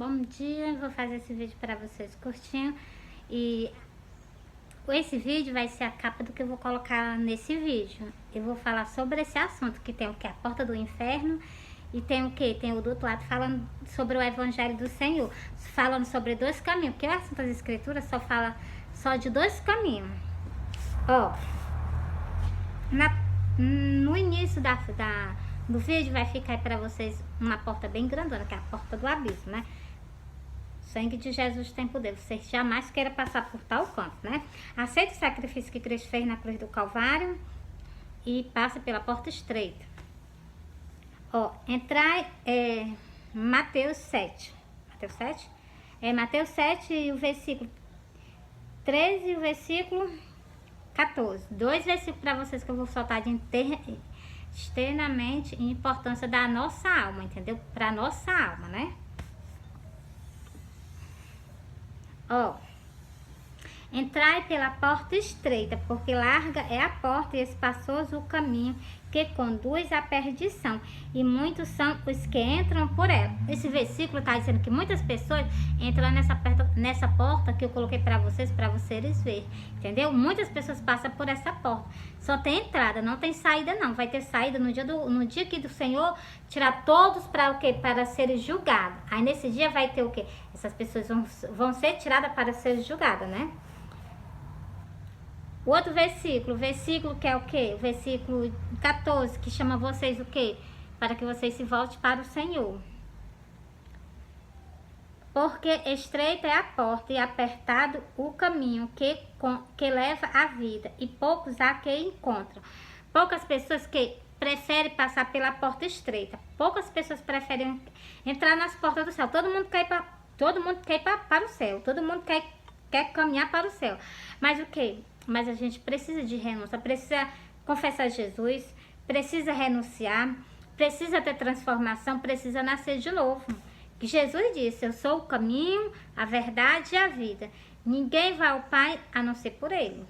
bom dia. Vou fazer esse vídeo para vocês curtinho. E esse vídeo vai ser a capa do que eu vou colocar nesse vídeo. Eu vou falar sobre esse assunto, que tem o que? A porta do inferno. E tem o que? Tem o do outro lado falando sobre o evangelho do Senhor. Falando sobre dois caminhos. Porque o assunto das escrituras só fala só de dois caminhos. Ó, no início do vídeo vai ficar aí pra vocês uma porta bem grandona, que é a porta do abismo, né? O sangue de Jesus tem poder. Você jamais queira passar por tal canto, né? Aceita o sacrifício que Cristo fez na cruz do Calvário e passa pela porta estreita. Ó, entrar Mateus 7. Mateus 7? Mateus 7 e o versículo 13 e o versículo 14. Dois versículos para vocês que eu vou soltar de extremamente importância da nossa alma, entendeu? Para nossa alma, né? Ó, entrai pela porta estreita, porque larga é a porta e espaçoso o caminho que conduz à perdição, e muitos são os que entram por ela. Esse versículo está dizendo que muitas pessoas entram nessa porta que eu coloquei para vocês verem, entendeu? Muitas pessoas passam por essa porta. Só tem entrada, não tem saída não. Vai ter saída no dia que do Senhor tirar todos para o quê? Para serem julgados. Aí nesse dia vai ter o quê? Essas pessoas vão ser tiradas para serem julgadas, né? O outro versículo que é o quê? O versículo 14, que chama vocês o quê? Para que vocês se voltem para o Senhor. Porque estreita é a porta e apertado o caminho que leva à vida, e poucos há que encontram. Poucas pessoas que preferem passar pela porta estreita. Poucas pessoas preferem entrar nas portas do céu. Todo mundo quer ir para o céu. Todo mundo quer caminhar para o céu. Mas o quê? Mas a gente precisa de renúncia, precisa confessar Jesus, precisa renunciar, precisa ter transformação, precisa nascer de novo. Que Jesus disse: eu sou o caminho, a verdade e a vida. Ninguém vai ao Pai a não ser por Ele.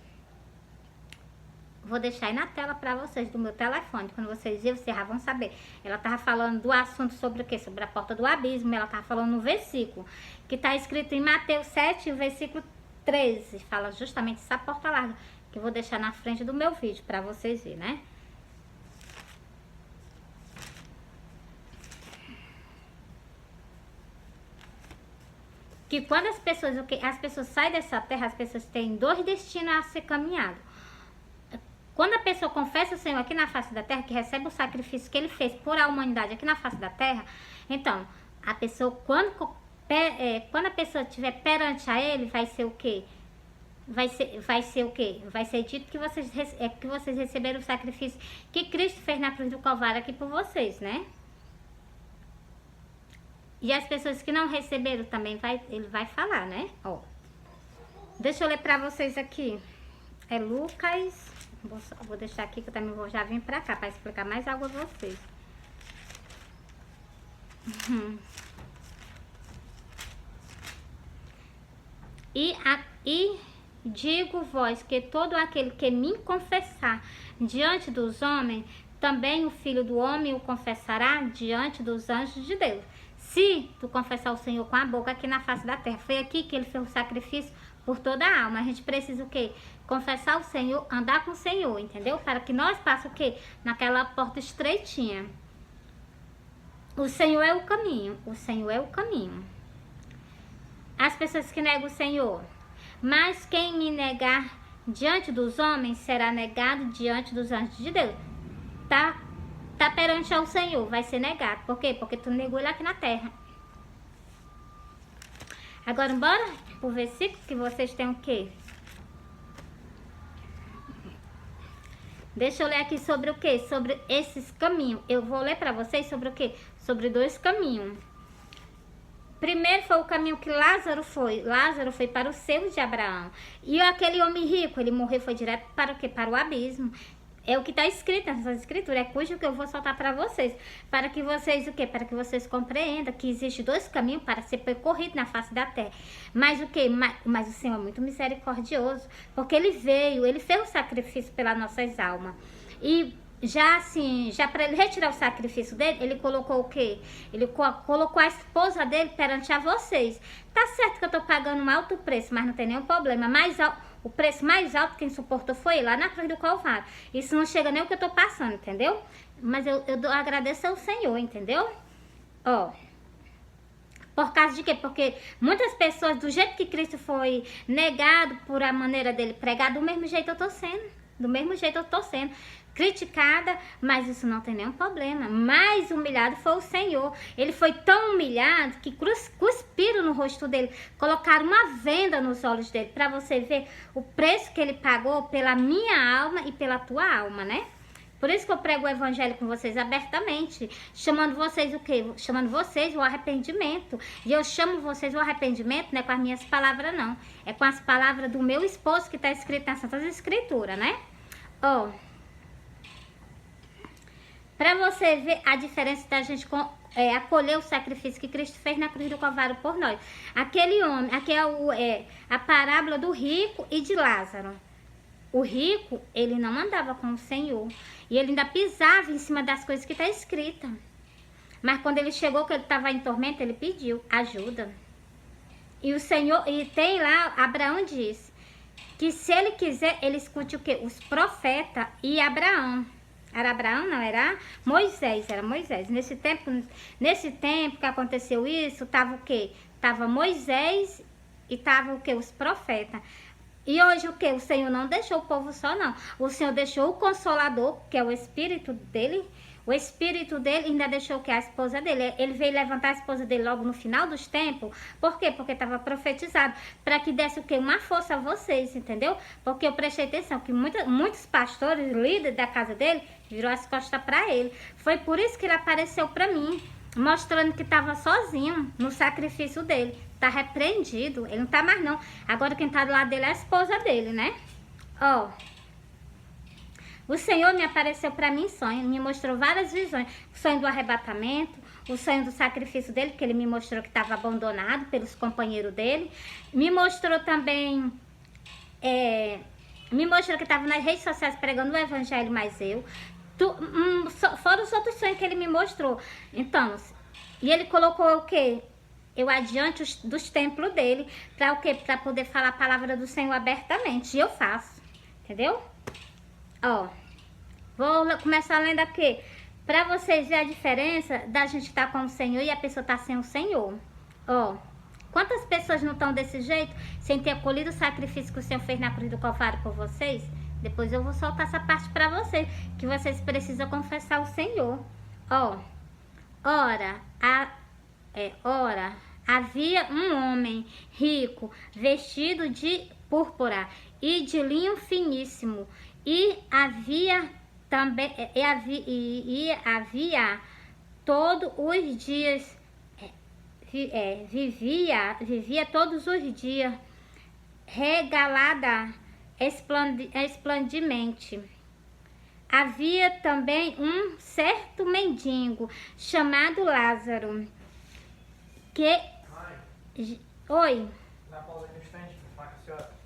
Vou deixar aí na tela para vocês, do meu telefone. Quando vocês virem, vocês já vão saber. Ela estava falando do assunto sobre o quê? Sobre a porta do abismo. Ela estava falando no versículo, que está escrito em Mateus 7, o versículo 13. Fala justamente essa porta larga, que eu vou deixar na frente do meu vídeo para vocês verem, né? Que quando as pessoas saem dessa terra, as pessoas têm dois destinos a ser caminhado. Quando a pessoa confessa o Senhor aqui na face da terra, que recebe o sacrifício que Ele fez por a humanidade aqui na face da terra, então, a pessoa, quando a pessoa estiver perante a Ele, vai ser o quê? Vai ser o quê? Vai ser dito que vocês receberam o sacrifício que Cristo fez na cruz do Calvário aqui por vocês, né? E as pessoas que não receberam também, ele vai falar, né? Ó, deixa eu ler pra vocês aqui. É Lucas, vou deixar aqui que eu também vou já vir pra cá pra explicar mais algo a vocês. E digo-vos que todo aquele que me confessar diante dos homens, também o Filho do Homem o confessará diante dos anjos de Deus. Se tu confessar o Senhor com a boca aqui na face da terra, foi aqui que Ele fez o sacrifício por toda a alma. A gente precisa o quê? Confessar o Senhor, andar com o Senhor, entendeu? Para que nós passemos o quê? Naquela porta estreitinha. O Senhor é o caminho. O Senhor é o caminho. As pessoas que negam o Senhor. Mas quem me negar diante dos homens será negado diante dos anjos de Deus. Tá perante ao Senhor, vai ser negado. Por quê? Porque tu negou Ele aqui na terra. Agora, bora pro versículo que vocês têm o quê? Deixa eu ler aqui sobre o quê? Sobre esses caminhos. Eu vou ler para vocês sobre o quê? Sobre dois caminhos. Primeiro foi o caminho que Lázaro foi. Lázaro foi para o selo de Abraão. E aquele homem rico, ele morreu, foi direto para o quê? Para o abismo. É o que está escrito nessas escrituras, é cujo que eu vou soltar para vocês. Para que vocês o quê? Para que vocês compreendam que existe dois caminhos para ser percorrido na face da terra. Mas o quê? Mas o Senhor é muito misericordioso, porque Ele veio, Ele fez o sacrifício pelas nossas almas. E já assim, já para ele retirar o sacrifício dele, ele colocou o quê? Ele colocou a esposa dele perante a vocês. Tá certo que eu tô pagando um alto preço, mas não tem nenhum problema. O preço mais alto quem suportou foi ele, lá na cruz do Calvário. Isso não chega nem o que eu tô passando, entendeu? Mas eu agradeço ao Senhor, entendeu? Ó. Por causa de quê? Porque muitas pessoas, do jeito que Cristo foi negado por a maneira dele pregar, do mesmo jeito eu tô sendo. Do mesmo jeito eu tô sendo criticada, mas isso não tem nenhum problema. Mais humilhado foi o Senhor. Ele foi tão humilhado que cuspiram no rosto dele, colocaram uma venda nos olhos dele, para você ver o preço que ele pagou pela minha alma e pela tua alma, né? Por isso que eu prego o evangelho com vocês abertamente, chamando vocês o quê? Chamando vocês o arrependimento. E eu chamo vocês o arrependimento, não é com as minhas palavras, não. É com as palavras do meu esposo, que está escrito nas Santas Escrituras, né? Ó, para você ver a diferença da gente acolher o sacrifício que Cristo fez na cruz do Calvário por nós. Aquele homem, aqui é a parábola do rico e de Lázaro. O rico, ele não andava com o Senhor. E ele ainda pisava em cima das coisas que está escrita. Mas quando ele chegou, que ele estava em tormento, ele pediu ajuda. E o Senhor, e tem lá, Abraão disse, que se ele quiser, ele escute o quê? Os profetas e Abraão. Era Abraão, não era? Moisés, era Moisés. Nesse tempo que aconteceu isso, estava o quê? Tava Moisés e tava o quê? Os profetas. E hoje o que? O Senhor não deixou o povo só, não. O Senhor deixou o Consolador, que é o Espírito dele. O Espírito dele ainda deixou o que? A esposa dele. Ele veio levantar a esposa dele logo no final dos tempos. Por quê? Porque estava profetizado. Para que desse o quê? Uma força a vocês, entendeu? Porque eu prestei atenção que muitos pastores, líderes da casa dele, virou as costas para ele. Foi por isso que ele apareceu para mim, mostrando que estava sozinho no sacrifício dele. Tá repreendido, ele não tá mais não. Agora quem tá do lado dele é a esposa dele, né? Ó, o Senhor me apareceu para mim em sonho, me mostrou várias visões. O sonho do arrebatamento, o sonho do sacrifício dele, que ele me mostrou que estava abandonado pelos companheiros dele. Me mostrou também, me mostrou que estava nas redes sociais pregando o evangelho, mas eu. Fora os outros sonhos que ele me mostrou. Então, e ele colocou o quê? Eu adiante dos templos dele, para o quê? Para poder falar a palavra do Senhor abertamente. E eu faço, entendeu? Ó, vou começar lendo aqui, para vocês verem a diferença da gente estar com o Senhor e a pessoa estar sem o Senhor. Ó, quantas pessoas não estão desse jeito, sem ter acolhido o sacrifício que o Senhor fez na cruz do Calvário por vocês? Depois eu vou soltar essa parte para vocês, que vocês precisam confessar o Senhor. Ó, ora, havia um homem rico, vestido de púrpura e de linho finíssimo, e havia todos os dias, vivia todos os dias regalada esplendimente. Havia também um certo mendigo chamado Lázaro, que... Oi. Na pausa de um instante, vou falar com a senhora.